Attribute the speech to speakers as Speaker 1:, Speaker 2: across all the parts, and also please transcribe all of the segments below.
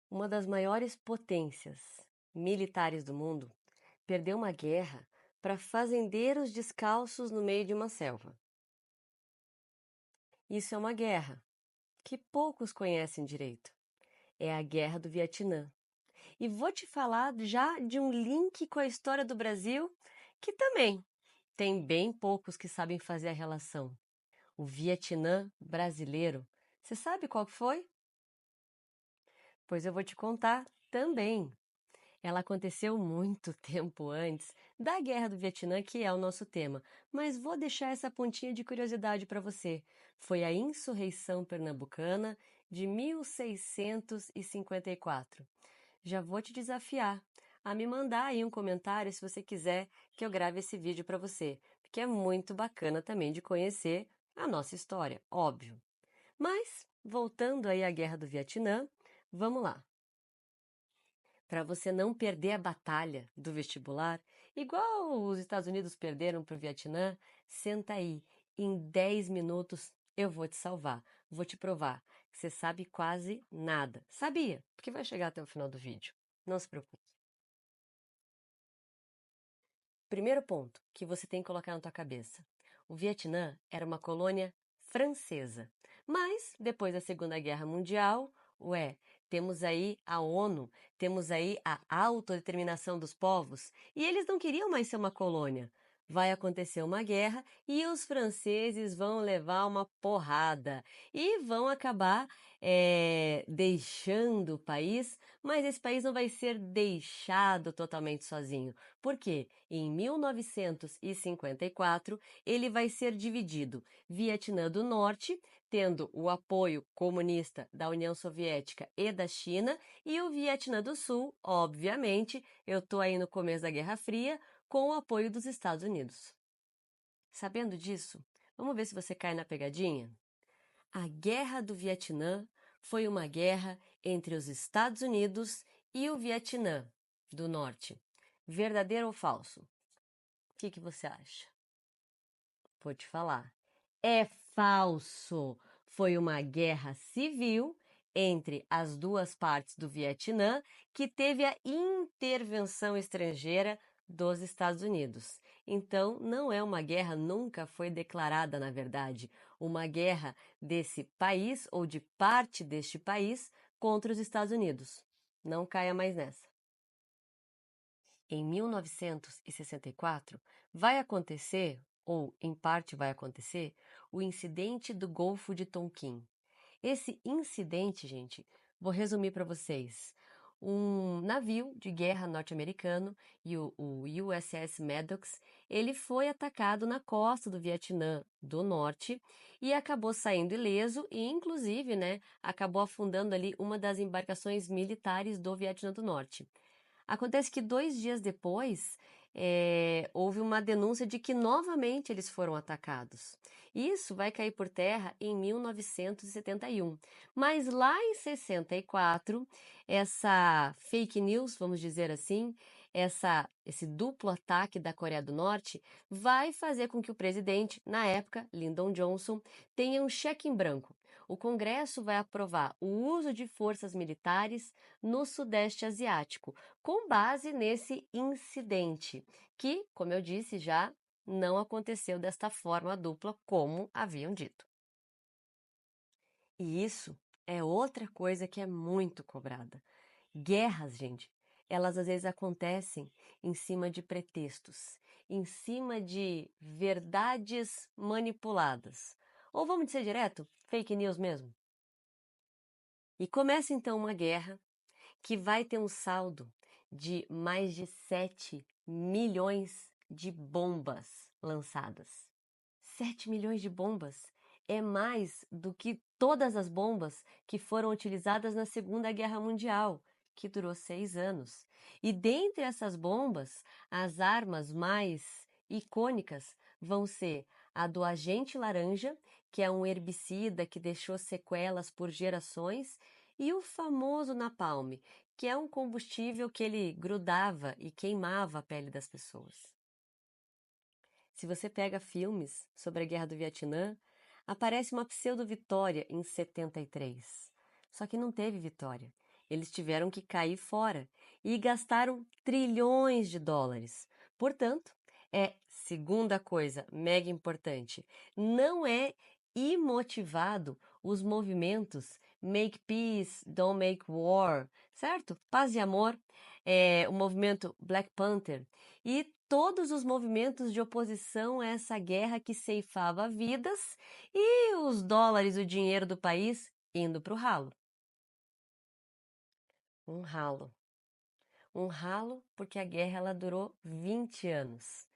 Speaker 1: Uma das maiores potências militares do mundo perdeu uma guerra para fazendeiros descalços no meio de uma selva. Isso é uma guerra que poucos conhecem direito. É a Guerra do Vietnã. E vou te falar já de um link com a história do Brasil que também tem bem poucos que sabem fazer a relação. O Vietnã brasileiro. Você sabe qual que foi? Pois eu vou te contar também. Ela aconteceu muito tempo antes da Guerra do Vietnã, que é o nosso tema, mas vou deixar essa pontinha de curiosidade para você. Foi a Insurreição Pernambucana de 1654. Já vou te desafiar a me mandar aí um comentário se você quiser que eu grave esse vídeo para você, porque é muito bacana também de conhecer a nossa história, óbvio. Mas, voltando aí à Guerra do Vietnã, vamos lá. Para você não perder a batalha do vestibular, igual os Estados Unidos perderam para o Vietnã, senta aí, em 10 minutos eu vou te salvar, vou te provar que você sabe quase nada. Sabia? Porque vai chegar até o final do vídeo. Não se preocupe. Primeiro ponto que você tem que colocar na tua cabeça. O Vietnã era uma colônia francesa, mas depois da Segunda Guerra Mundial, temos aí a ONU, temos aí a autodeterminação dos povos, e eles não queriam mais ser uma colônia. Vai acontecer uma guerra e os franceses vão levar uma porrada e vão acabar deixando o país, mas esse país não vai ser deixado totalmente sozinho. Por quê? Em 1954, ele vai ser dividido. Vietnã do Norte, tendo o apoio comunista da União Soviética e da China, e o Vietnã do Sul, obviamente, eu estou aí no começo da Guerra Fria, com o apoio dos Estados Unidos. Sabendo disso, vamos ver se você cai na pegadinha? A Guerra do Vietnã foi uma guerra entre os Estados Unidos e o Vietnã do Norte. Verdadeiro ou falso? O que você acha? Vou te falar. É falso! Foi uma guerra civil entre as duas partes do Vietnã que teve a intervenção estrangeira dos Estados Unidos. Então, não é uma guerra, nunca foi declarada, na verdade, uma guerra desse país ou de parte deste país contra os Estados Unidos. Não caia mais nessa. Em 1964, vai acontecer, ou em parte vai acontecer, o incidente do Golfo de Tonquim. Esse incidente, gente, vou resumir para vocês. Um navio de guerra norte-americano, o USS Maddox, ele foi atacado na costa do Vietnã do Norte e acabou saindo ileso e, inclusive, acabou afundando ali uma das embarcações militares do Vietnã do Norte. Acontece que 2 dias depois, houve uma denúncia de que novamente eles foram atacados. Isso vai cair por terra em 1971. Mas lá em 64, essa fake news, vamos dizer assim, esse duplo ataque da Coreia do Norte vai fazer com que o presidente, na época, Lyndon Johnson, tenha um cheque em branco. O Congresso vai aprovar o uso de forças militares no Sudeste Asiático, com base nesse incidente, que, como eu disse já, não aconteceu desta forma dupla como haviam dito. E isso é outra coisa que é muito cobrada. Guerras, gente, elas às vezes acontecem em cima de pretextos, em cima de verdades manipuladas. Ou vamos dizer direto, fake news mesmo. E começa então uma guerra que vai ter um saldo de mais de 7 milhões de bombas lançadas. 7 milhões de bombas é mais do que todas as bombas que foram utilizadas na Segunda Guerra Mundial, que durou 6 anos. E dentre essas bombas, as armas mais icônicas vão ser a do Agente Laranja, que é um herbicida que deixou sequelas por gerações, e o famoso napalm, que é um combustível que ele grudava e queimava a pele das pessoas. Se você pega filmes sobre a Guerra do Vietnã, aparece uma pseudo-vitória em 73. Só que não teve vitória. Eles tiveram que cair fora e gastaram trilhões de dólares. Portanto, segunda coisa mega importante, não é imotivado os movimentos Make Peace, Don't Make War, certo? Paz e amor, o movimento Black Panther e todos os movimentos de oposição a essa guerra que ceifava vidas e os dólares, o dinheiro do país indo para o ralo. Um ralo. Um ralo porque a guerra ela durou 20 anos.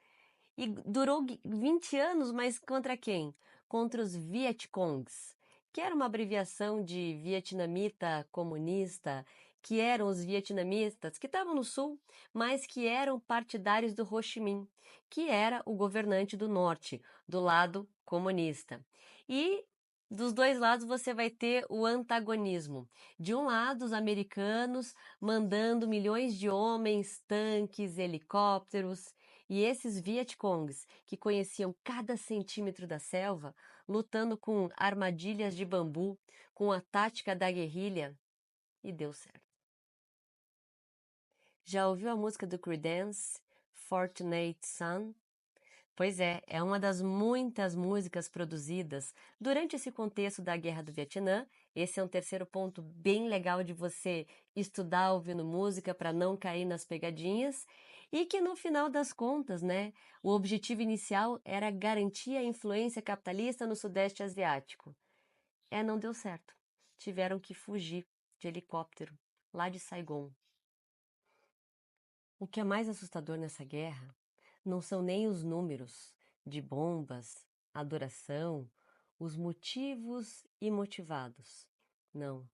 Speaker 1: E durou 20 anos, mas contra quem? Contra os Vietcongs, que era uma abreviação de vietnamita comunista, que eram os vietnamistas que estavam no sul, mas que eram partidários do Ho Chi Minh, que era o governante do norte, do lado comunista. E dos dois lados você vai ter o antagonismo. De um lado, os americanos mandando milhões de homens, tanques, helicópteros, e esses Vietcongs, que conheciam cada centímetro da selva, lutando com armadilhas de bambu, com a tática da guerrilha, e deu certo. Já ouviu a música do Creedence, Fortunate Son? Pois é uma das muitas músicas produzidas durante esse contexto da Guerra do Vietnã. Esse é um terceiro ponto bem legal de você estudar ouvindo música para não cair nas pegadinhas. E que no final das contas, né, o objetivo inicial era garantir a influência capitalista no Sudeste Asiático. Não deu certo. Tiveram que fugir de helicóptero lá de Saigon. O que é mais assustador nessa guerra não são nem os números de bombas, adoração, os motivos imotivados. Não,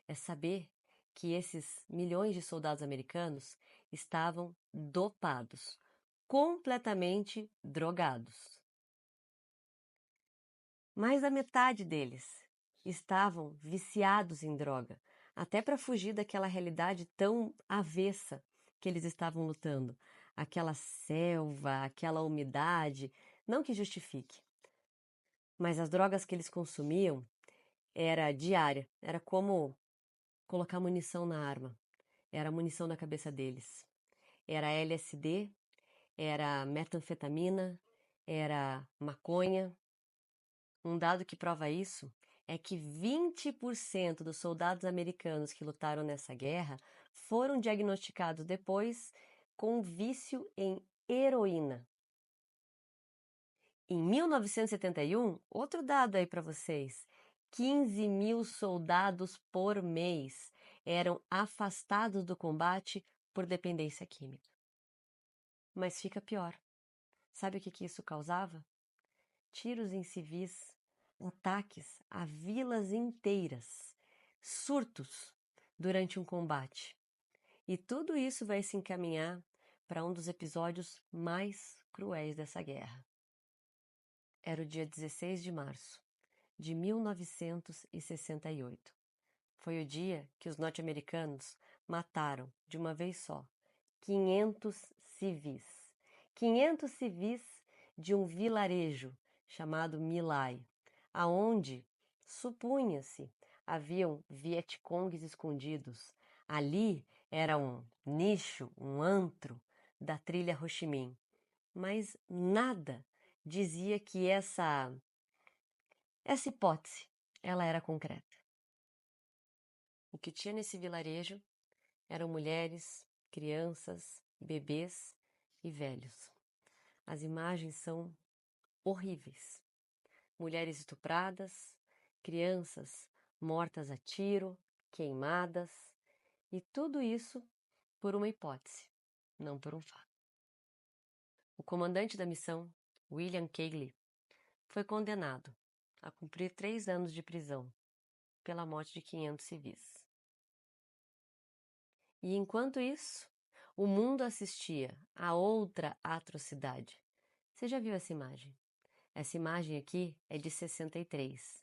Speaker 1: é saber que esses milhões de soldados americanos estavam dopados, completamente drogados. Mais da metade deles estavam viciados em droga, até para fugir daquela realidade tão avessa que eles estavam lutando. Aquela selva, aquela umidade, não que justifique. Mas as drogas que eles consumiam era diária, era como colocar munição na arma. Era a munição na cabeça deles. Era LSD, era metanfetamina, era maconha. Um dado que prova isso é que 20% dos soldados americanos que lutaram nessa guerra foram diagnosticados depois com vício em heroína. Em 1971, outro dado aí para vocês, 15 mil soldados por mês eram afastados do combate por dependência química. Mas fica pior. Sabe o que isso causava? Tiros em civis, ataques a vilas inteiras, surtos durante um combate. E tudo isso vai se encaminhar para um dos episódios mais cruéis dessa guerra. Era o dia 16 de março de 1968. Foi o dia que os norte-americanos mataram, de uma vez só, 500 civis. 500 civis de um vilarejo chamado My Lai, aonde, supunha-se, haviam Vietcongues escondidos. Ali era um nicho, um antro da trilha Ho Chi Minh. Mas nada dizia que essa hipótese ela era concreta. O que tinha nesse vilarejo eram mulheres, crianças, bebês e velhos. As imagens são horríveis. Mulheres estupradas, crianças mortas a tiro, queimadas, e tudo isso por uma hipótese, não por um fato. O comandante da missão, William Keighley, foi condenado a cumprir 3 anos de prisão pela morte de 500 civis. E enquanto isso, o mundo assistia a outra atrocidade. Você já viu essa imagem? Essa imagem aqui é de 63.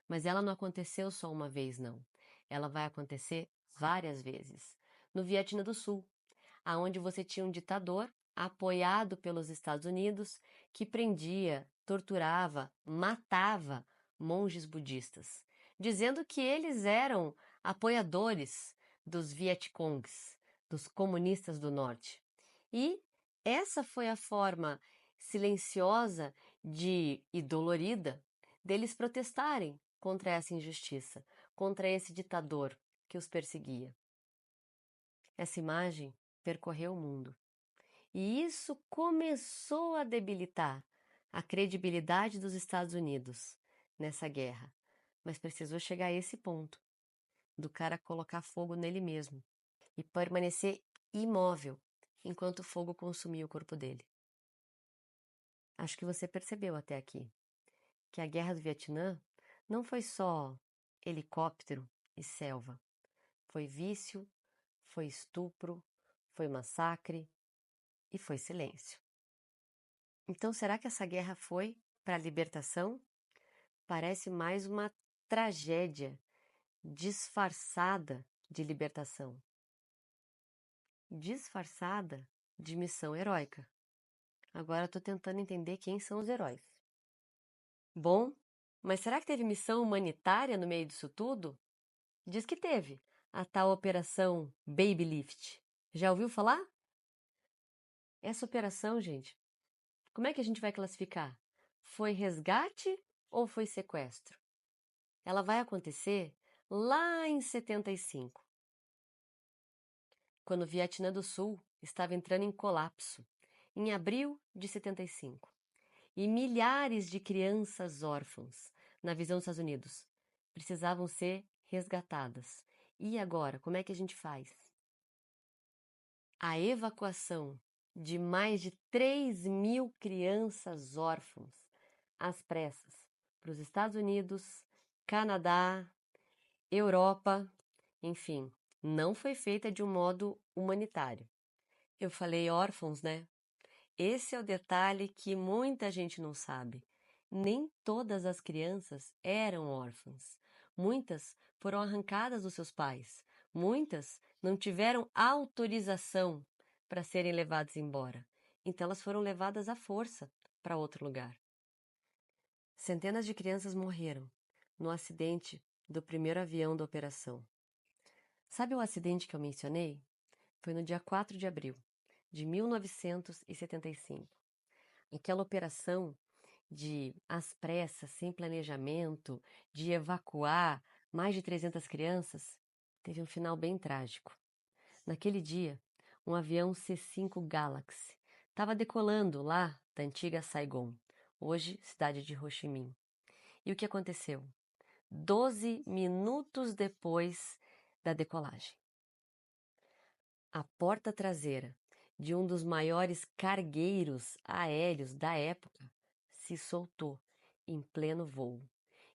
Speaker 1: Mas ela não aconteceu só uma vez, não. Ela vai acontecer várias vezes. No Vietnã do Sul, aonde você tinha um ditador apoiado pelos Estados Unidos que prendia, torturava, matava monges budistas, dizendo que eles eram apoiadores dos Vietcongs, dos comunistas do Norte. E essa foi a forma silenciosa e dolorida deles protestarem contra essa injustiça, contra esse ditador que os perseguia. Essa imagem percorreu o mundo. E isso começou a debilitar a credibilidade dos Estados Unidos nessa guerra. Mas precisou chegar a esse ponto, do cara colocar fogo nele mesmo e permanecer imóvel enquanto o fogo consumia o corpo dele. Acho que você percebeu até aqui que a guerra do Vietnã não foi só helicóptero e selva. Foi vício, foi estupro, foi massacre e foi silêncio. Então, será que essa guerra foi para a libertação? Parece mais uma tragédia disfarçada de libertação, disfarçada de missão heróica. Agora estou tentando entender quem são os heróis. Bom, mas será que teve missão humanitária no meio disso tudo? Diz que teve, a tal Operação Baby Lift. Já ouviu falar? Essa operação, gente, como é que a gente vai classificar? Foi resgate ou foi sequestro? Ela vai acontecer lá em 75, quando o Vietnã do Sul estava entrando em colapso, em abril de 75. E milhares de crianças órfãs, na visão dos Estados Unidos, precisavam ser resgatadas. E agora, como é que a gente faz? A evacuação de mais de 3.000 crianças órfãs, às pressas, para os Estados Unidos, Canadá, Europa, enfim, não foi feita de um modo humanitário. Eu falei órfãos, né? Esse é o detalhe que muita gente não sabe. Nem todas as crianças eram órfãs. Muitas foram arrancadas dos seus pais. Muitas não tiveram autorização para serem levadas embora. Então elas foram levadas à força para outro lugar. Centenas de crianças morreram no acidente do primeiro avião da operação. Sabe o acidente que eu mencionei? Foi no dia 4 de abril de 1975. Aquela operação de às pressas, sem planejamento, de evacuar mais de 300 crianças, teve um final bem trágico. Naquele dia, um avião C-5 Galaxy estava decolando lá da antiga Saigon, hoje cidade de Ho Chi Minh. E o que aconteceu? 12 minutos depois da decolagem, a porta traseira de um dos maiores cargueiros aéreos da época se soltou em pleno voo.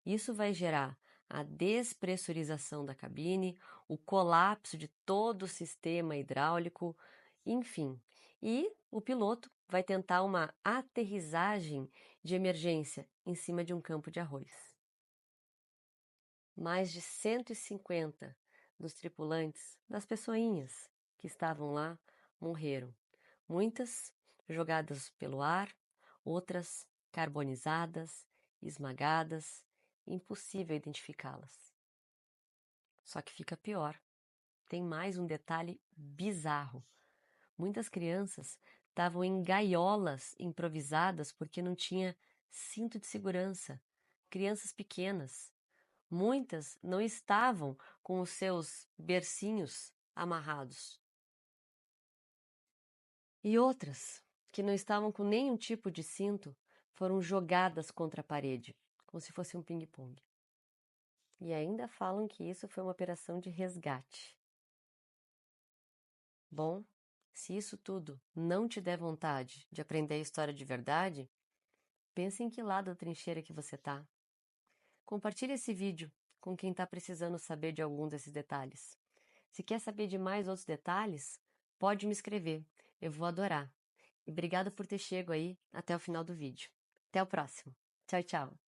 Speaker 1: Isso vai gerar a despressurização da cabine, o colapso de todo o sistema hidráulico, enfim. E o piloto vai tentar uma aterrissagem de emergência em cima de um campo de arroz. Mais de 150 dos tripulantes, das pessoinhas que estavam lá, morreram. Muitas jogadas pelo ar, outras carbonizadas, esmagadas, impossível identificá-las. Só que fica pior. Tem mais um detalhe bizarro. Muitas crianças estavam em gaiolas improvisadas porque não tinha cinto de segurança. Crianças pequenas. Muitas não estavam com os seus bercinhos amarrados. E outras, que não estavam com nenhum tipo de cinto, foram jogadas contra a parede, como se fosse um ping-pong. E ainda falam que isso foi uma operação de resgate. Bom, se isso tudo não te der vontade de aprender a história de verdade, pense em que lado da trincheira que você está. Compartilhe esse vídeo com quem está precisando saber de algum desses detalhes. Se quer saber de mais outros detalhes, pode me escrever, eu vou adorar. E obrigada por ter chegado aí até o final do vídeo. Até o próximo. Tchau, tchau.